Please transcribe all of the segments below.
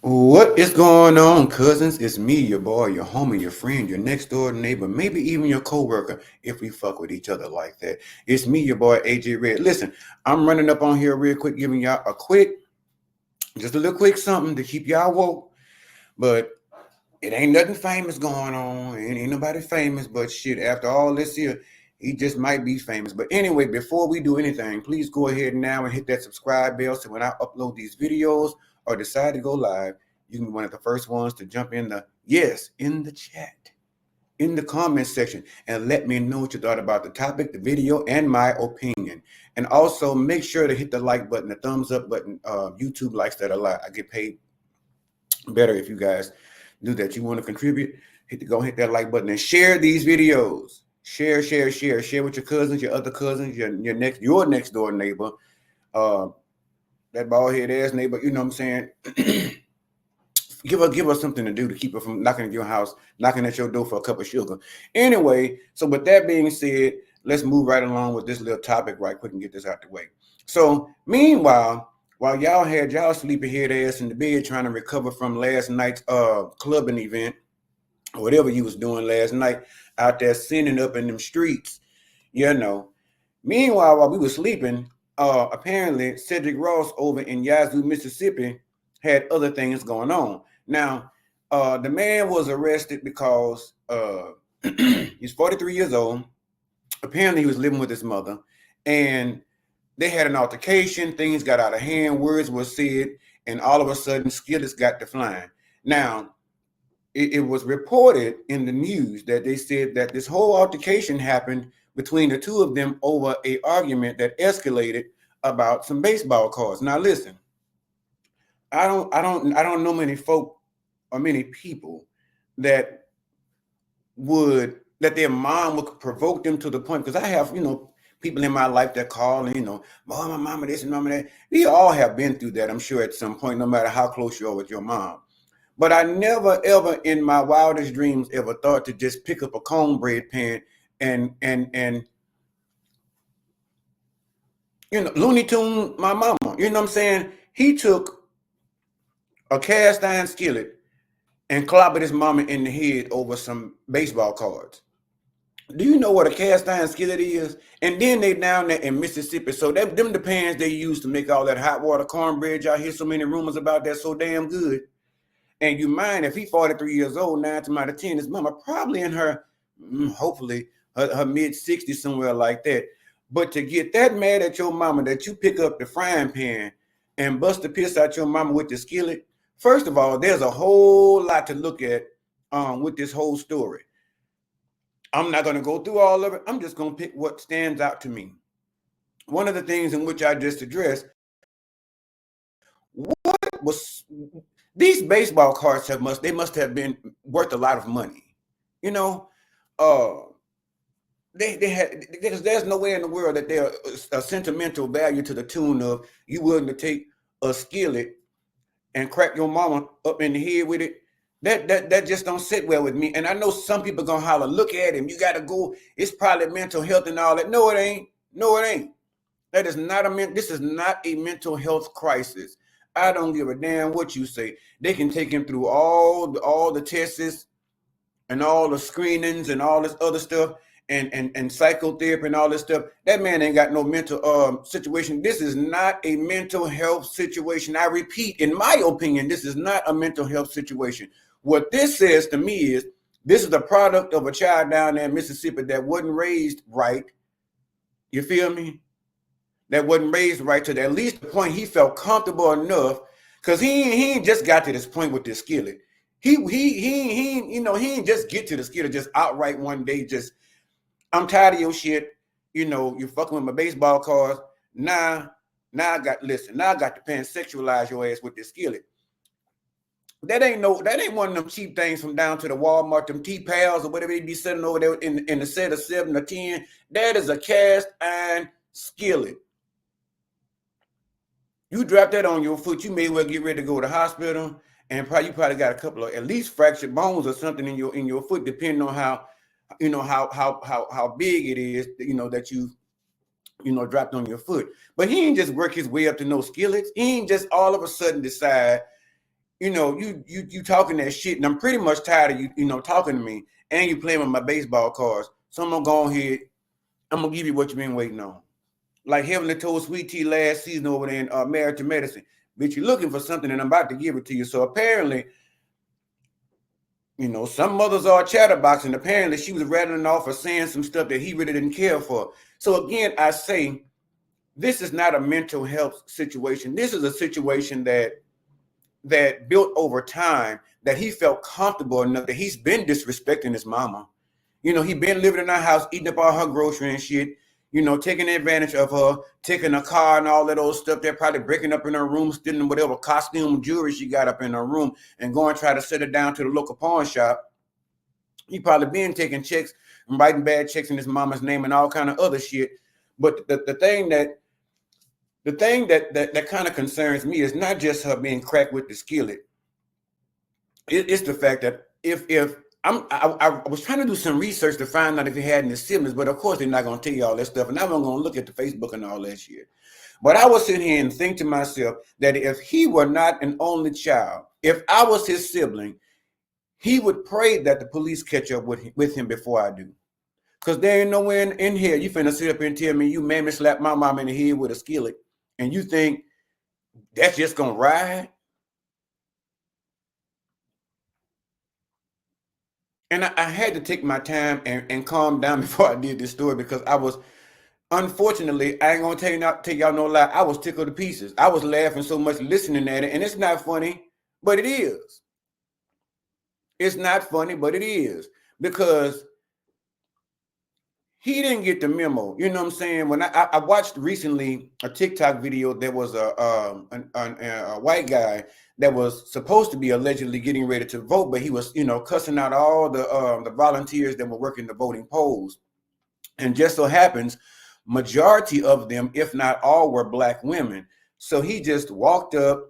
What is going on, cousins? It's me, your boy, your homie, your friend, your next door neighbor, maybe even your coworker, if we fuck with each other like that. It's me, your boy, AJAERED. Listen, I'm running up on here real quick, giving y'all just a little quick something to keep y'all woke. But it ain't nothing famous going on. Ain't nobody famous, but shit, after all this here, he just might be famous. But anyway, before we do anything, please go ahead now and hit that subscribe bell so when I upload these videos or decide to go live, you can be one of the first ones to jump in in the chat, in the comment section, and let me know what you thought about the topic, the video, and my opinion. And also make sure to hit the like button, the thumbs up button. YouTube likes that a lot. I get paid better if you guys do that. You want to contribute, hit that like button and share these videos. Share with your cousins, your other cousins, your next door neighbor, that bald head ass neighbor. You know what I'm saying? give us something to do to keep her from knocking at your house, knocking at your door for a cup of sugar. Anyway, so with that being said, let's move right along with this little topic right quick and get this out the way. So meanwhile, while y'all had y'all sleepyhead ass in the bed trying to recover from last night's clubbing event, or whatever you was doing last night out there sinning up in them streets, you know. Meanwhile, while we were sleeping, apparently Cedric Ross over in Yazoo, Mississippi, had other things going on. Now, the man was arrested because he's 43 years old. Apparently, he was living with his mother, and they had an altercation. Things got out of hand. Words were said, and all of a sudden, skillets got to flying. Now, it was reported in the news that they said that this whole altercation happened between the two of them over an argument that escalated about some baseball cards. Now, listen, I don't know many folk or many people that their mom would provoke them to the point, because I have, people in my life that call and, my mama this and mama that. We all have been through that, I'm sure, at some point, no matter how close you are with your mom. But I never, ever in my wildest dreams ever thought to just pick up a cornbread pan and Looney Tune my mama. You know what I'm saying? He took a cast iron skillet and clobbered his mama in the head over some baseball cards. Do you know what a cast iron skillet is? And then they down there in Mississippi. So them the pans they use to make all that hot water cornbread. Y'all hear so many rumors about that, so damn good. And you mind if he 43 years old, 9 to out of 10, his mama probably in her, hopefully, her mid-60s, somewhere like that. But to get that mad at your mama that you pick up the frying pan and bust the piss out your mama with the skillet, first of all, there's a whole lot to look at with this whole story. I'm not going to go through all of it. I'm just going to pick what stands out to me. One of the things in which I just addressed, what was... These baseball cards must have been worth a lot of money. They had, because there's no way in the world that they're a sentimental value to the tune of you willing to take a skillet and crack your mama up in the head with it. That just don't sit well with me. And I know some people gonna holler, look at him, you gotta go, it's probably mental health and all that. No, it ain't. This is not a mental health crisis. I don't give a damn what you say. They can take him through all the tests and all the screenings and all this other stuff and psychotherapy and all this stuff. That man ain't got no mental situation. This is not a mental health situation. I repeat, in my opinion, this is not a mental health situation. What this says to me is this is the product of a child down there in Mississippi that wasn't raised right. You feel me? That wasn't raised right to at least the point he felt comfortable enough, because he ain't just got to this point with this skillet. He ain't just get to the skillet just outright one day. Just, I'm tired of your shit. You're fucking with my baseball cards. Now I got to pansexualize your ass with this skillet. That ain't one of them cheap things from down to the Walmart, them T-Pals or whatever they be selling over there in the set of 7 or 10. That is a cast iron skillet. You drop that on your foot, you may well get ready to go to the hospital, and you probably got a couple of at least fractured bones or something in your foot, depending on how big it is, that you dropped on your foot. But he ain't just work his way up to no skillets. He ain't just all of a sudden decide you talking that shit, and I'm pretty much tired of you talking to me, and you playing with my baseball cards. So I'm gonna go ahead. I'm gonna give you what you've been waiting on. Like Heavenly told Sweet Tea last season over there in Married to Medicine. Bitch, you're looking for something, and I'm about to give it to you. So apparently, some mothers are chatterbox, and apparently she was rattling off or saying some stuff that he really didn't care for. So again, I say, this is not a mental health situation. This is a situation that built over time, that he felt comfortable enough that he's been disrespecting his mama. He been living in her house, eating up all her grocery and shit, taking advantage of her, taking a car and all that old stuff. They're probably breaking up in her room, stealing whatever costume jewelry she got up in her room, and going try to set it down to the local pawn shop. He probably been taking checks and writing bad checks in his mama's name and all kind of other shit. But the thing that kind of concerns me is not just her being cracked with the skillet. It's the fact that if I was trying to do some research to find out if he had any siblings, but of course they're not going to tell you all that stuff, and I'm going to look at the Facebook and all that shit. But I was sitting here and think to myself that if he were not an only child, if I was his sibling, he would pray that the police catch up with him before I do. Because there ain't nowhere in here you finna sit up and tell me you mammy slapped my mom in the head with a skillet, and you think that's just going to ride? And I had to take my time and calm down before I did this story, because I was, unfortunately, I ain't gonna tell y'all no lie, I was tickled to pieces. I was laughing so much listening at it, and it's not funny, but it is. It's not funny, but it is, because he didn't get the memo. You know what I'm saying? When I watched recently a TikTok video, there was a white guy that was supposed to be allegedly getting ready to vote, but he was, cussing out all the volunteers that were working the voting polls. And just so happens, majority of them, if not all, were black women. So he just walked up,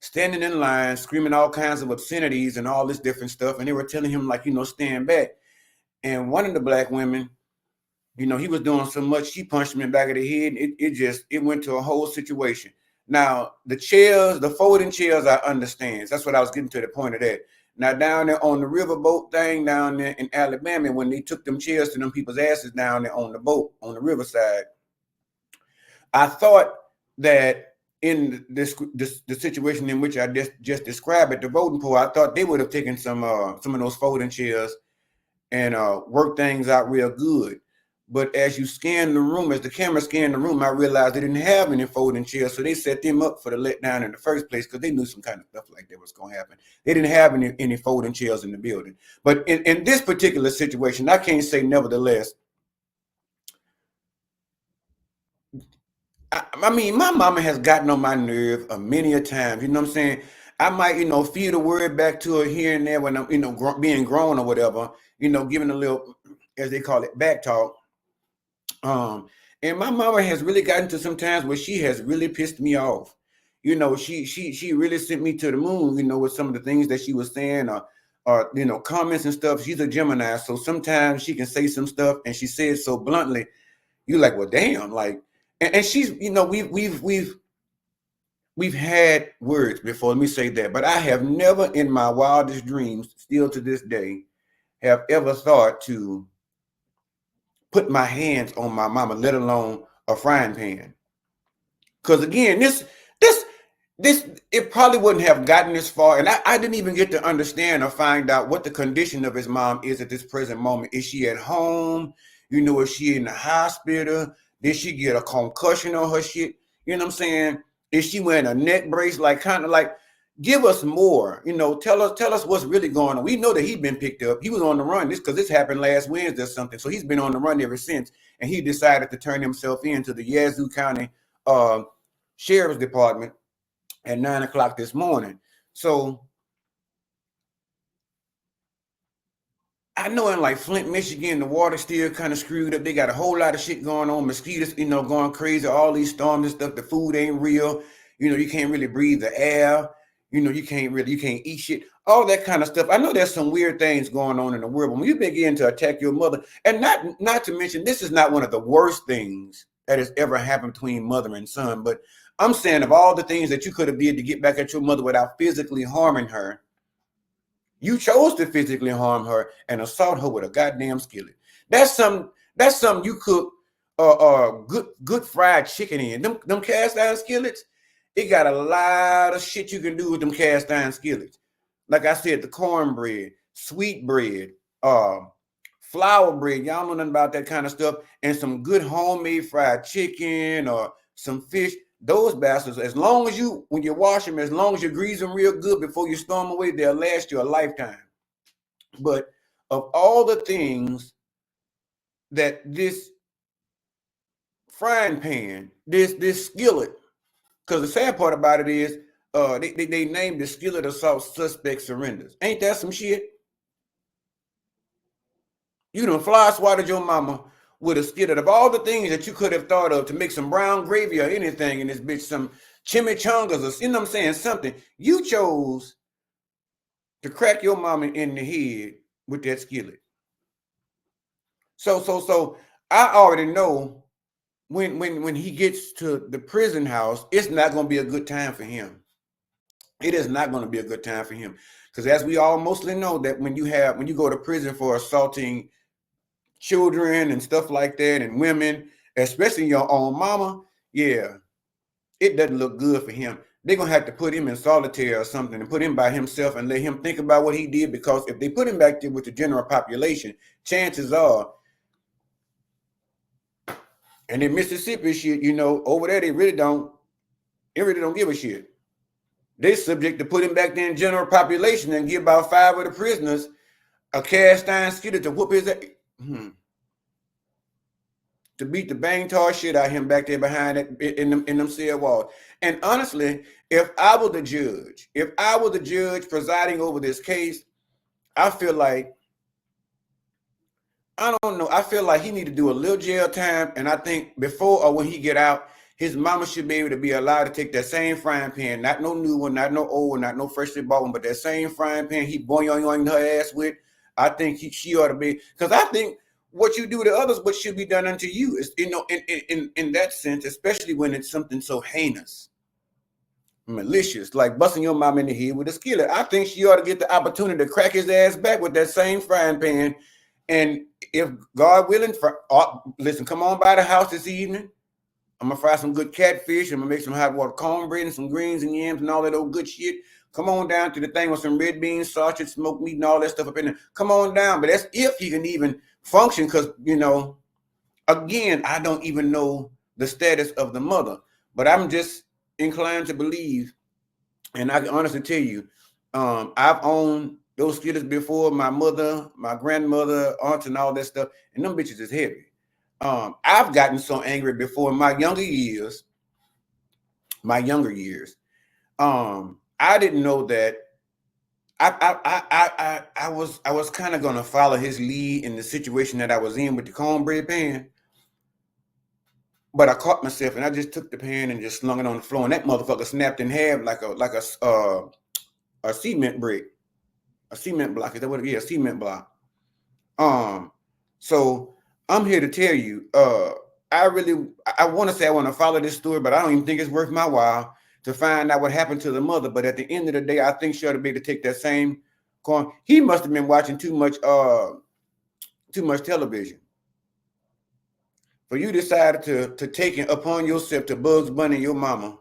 standing in line, screaming all kinds of obscenities and all this different stuff. And they were telling him, like, stand back. And one of the black women, he was doing so much, she punched him in the back of the head. It went to a whole situation. Now, the folding chairs, I understand. That's what I was getting to the point of that. Now, down there on the riverboat thing down there in Alabama, when they took them chairs to them people's asses down there on the boat, on the riverside, I thought that in the situation in which I just described at the voting poll, I thought they would have taken some of those folding chairs and worked things out real good. But as you scan the room, as the camera scanned the room, I realized they didn't have any folding chairs. So they set them up for the letdown in the first place, because they knew some kind of stuff like that was going to happen. They didn't have any folding chairs in the building. But in this particular situation, I can't say nevertheless. I mean, my mama has gotten on my nerve many a time. You know what I'm saying? I might, feed a word back to her here and there when I'm, being grown or whatever, giving a little, as they call it, back talk. And my mama has really gotten to some times where she has really pissed me off. She really sent me to the moon, with some of the things that she was saying, or comments and stuff. She's a Gemini, so sometimes she can say some stuff, and she says so bluntly, you're like, well, damn, like, and she's, we've had words before. Let me say that, but I have never in my wildest dreams, still to this day, have ever thought to put my hands on my mama, let alone a frying pan. Because again, this, it probably wouldn't have gotten this far. And I didn't even get to understand or find out what the condition of his mom is at this present moment. Is she at home? Is she in the hospital? Did she get a concussion on her shit? You know what I'm saying? Is she wearing a neck brace? Like, kind of like, give us more, tell us what's really going on. We know that he's been picked up. He was on the run, because this happened last Wednesday or something. So he's been on the run ever since. And he decided to turn himself in to the Yazoo County Sheriff's Department at 9 o'clock this morning. So I know in like Flint, Michigan, the water's still kind of screwed up. They got a whole lot of shit going on. Mosquitoes, going crazy. All these storms and stuff. The food ain't real. You can't really breathe the air. You can't eat shit, all that kind of stuff. I know there's some weird things going on in the world, but when you begin to attack your mother, and not to mention, this is not one of the worst things that has ever happened between mother and son, but I'm saying of all the things that you could have did to get back at your mother without physically harming her, you chose to physically harm her and assault her with a goddamn skillet. That's something you cook good fried chicken in. Them cast iron skillets, it got a lot of shit you can do with them cast iron skillets. Like I said, the cornbread, sweet bread, flour bread. Y'all know nothing about that kind of stuff. And some good homemade fried chicken or some fish. Those bastards, as long as you, when you wash them, as long as you grease them real good before you store them away, they'll last you a lifetime. But of all the things that this frying pan, this skillet, because the sad part about it is they named the skillet assault suspect surrenders. Ain't that some shit? You done fly swatted your mama with a skillet. Of all the things that you could have thought of to make some brown gravy or anything in this bitch, some chimichangas or, you know what I'm saying, something, you chose to crack your mama in the head with that skillet. So I already know when he gets to the prison house, it's not going to be a good time for him. It is not going to be a good time for him. Because as we all mostly know, that when you go to prison for assaulting children and stuff like that, and women, especially your own mama, yeah, it doesn't look good for him. They're going to have to put him in solitary or something and put him by himself and let him think about what he did, because if they put him back there with the general population, chances are, and in Mississippi shit, you know, over there they really don't give a shit. They subject to put him back there in general population and give about 5 of the prisoners a cast iron skillet to whoop his ass. To beat the bang tar shit out of him back there behind it in them cell walls. And honestly, if I were the judge presiding over this case, I feel like, I don't know, I feel like he need to do a little jail time. And I think before or when he get out, his mama should be able to be allowed to take that same frying pan, not no new one, not no old one, not no freshly bought one, but that same frying pan he boing her ass with. I think she ought to be, because I think what you do to others, what should be done unto you, is, you know, in that sense, especially when it's something so heinous, malicious, like busting your mom in the head with a skillet. I think she ought to get the opportunity to crack his ass back with that same frying pan. And if God willing, listen, come on by the house this evening. I'm gonna fry some good catfish. I'm gonna make some hot water cornbread and some greens and yams and all that old good shit. Come on down to the thing with some red beans, sausage, smoked meat, and all that stuff up in there. Come on down. But that's if he can even function, because, you know, again, I don't even know the status of the mother, but I'm just inclined to believe, and I can honestly tell you, I've owned those skillets before. My mother, my grandmother, aunts, and all that stuff, and them bitches is heavy. I've gotten so angry before in my younger years. I didn't know that I was kind of gonna follow his lead in the situation that I was in with the cornbread pan, but I caught myself and I just took the pan and just slung it on the floor, and that motherfucker snapped in half like a cement brick, a cement block. Is that what it is? A cement block. So I'm here to tell you, I want to say I want to follow this story, but I don't even think it's worth my while to find out what happened to the mother. But at the end of the day, I think she ought to be able to take that same corn. He must have been watching too much television for you decided to take it upon yourself to Bugs Bunny your mama.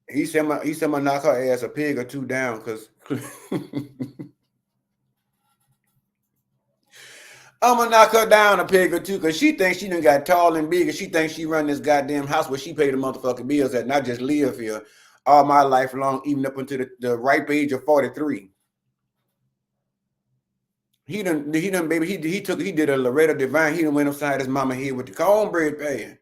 He said I'm gonna knock her ass a peg or two down, because I'm gonna knock her down a peg or two, because she thinks she done got tall and big, and she thinks she run this goddamn house where she paid the motherfucking bills at, and I just live here all my life long, even up until the ripe age of 43. He did a Loretta Devine. He done went upside his mama head with the cornbread pan.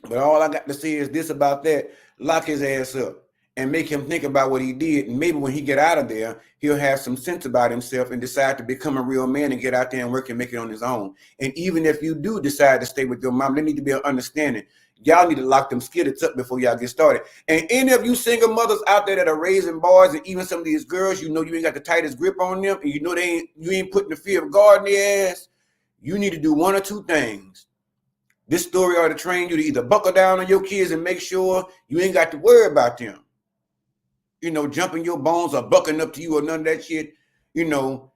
But all I got to say is this about that: lock his ass up and make him think about what he did. And maybe when he get out of there, he'll have some sense about himself and decide to become a real man and get out there and work and make it on his own. And even if you do decide to stay with your mom, there need to be an understanding. Y'all need to lock them skillets up before y'all get started. And any of you single mothers out there that are raising boys, and even some of these girls, you know you ain't got the tightest grip on them, and you know you ain't putting the fear of God in their ass, you need to do one or two things. This story ought to train you to either buckle down on your kids and make sure you ain't got to worry about them, jumping your bones or bucking up to you or none of that shit, you know,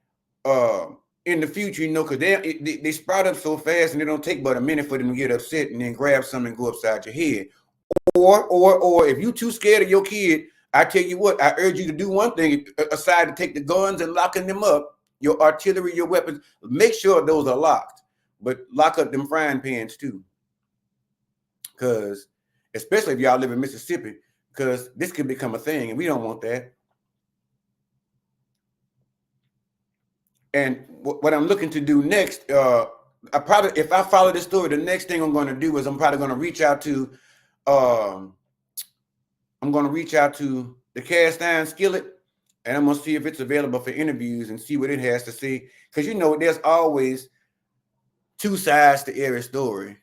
in the future, because they sprout up so fast and it don't take but a minute for them to get upset and then grab something and go upside your head. Or if you too scared of your kid, I tell you what, I urge you to do one thing aside to take the guns and locking them up, your artillery, your weapons, make sure those are locked, but lock up them frying pans too. Because especially if y'all live in Mississippi, because this could become a thing and we don't want that. And what I'm looking to do next, if I follow this story, the next thing I'm going to do is I'm probably going to reach out to the Cast Iron Skillet, and I'm going to see if it's available for interviews and see what it has to say. Because, there's always two sides to every story.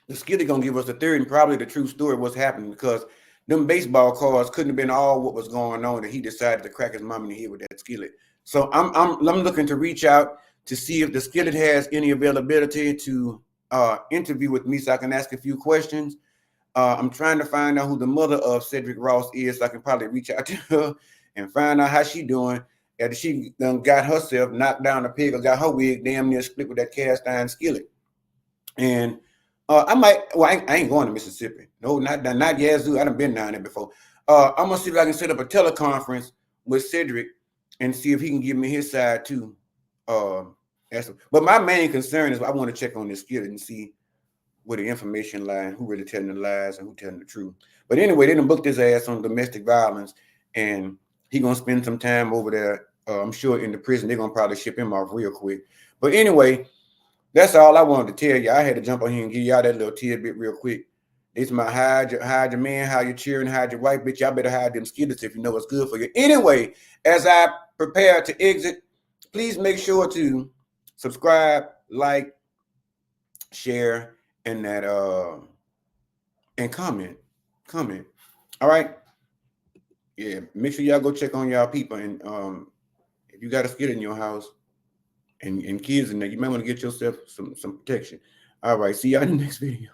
The Skillet going to give us the third and probably the true story of what's happening, because them baseball cards couldn't have been all what was going on that he decided to crack his mom in the head with that skillet. So I'm looking to reach out to see if the Skillet has any availability to interview with me so I can ask a few questions. I'm trying to find out who the mother of Cedric Ross is so I can probably reach out to her and find out how she doing. After she done got herself knocked down a peg or got her wig damn near split with that cast iron skillet. And I ain't going to Mississippi. No, not Yazoo. I done been down there before. I'm going to see if I can set up a teleconference with Cedric and see if he can give me his side too. But my main concern is I want to check on this skillet and see where the information lie, who really telling the lies and who telling the truth. But anyway, they done booked his ass on domestic violence, and he gonna spend some time over there. I'm sure in the prison they're gonna probably ship him off real quick. But anyway, that's all I wanted to tell you. I had to jump on here and give y'all that little tidbit real quick. This is my hide your man, hide your children, hide your wife, bitch. Y'all better hide them skillets if you know what's good for you. Anyway, as I prepare to exit, please make sure to subscribe, like, share, and that and comment. All right. Yeah, make sure y'all go check on y'all people. And if you got a skillet in your house and kids in there, you might want to get yourself some protection. All right, see y'all in the next video.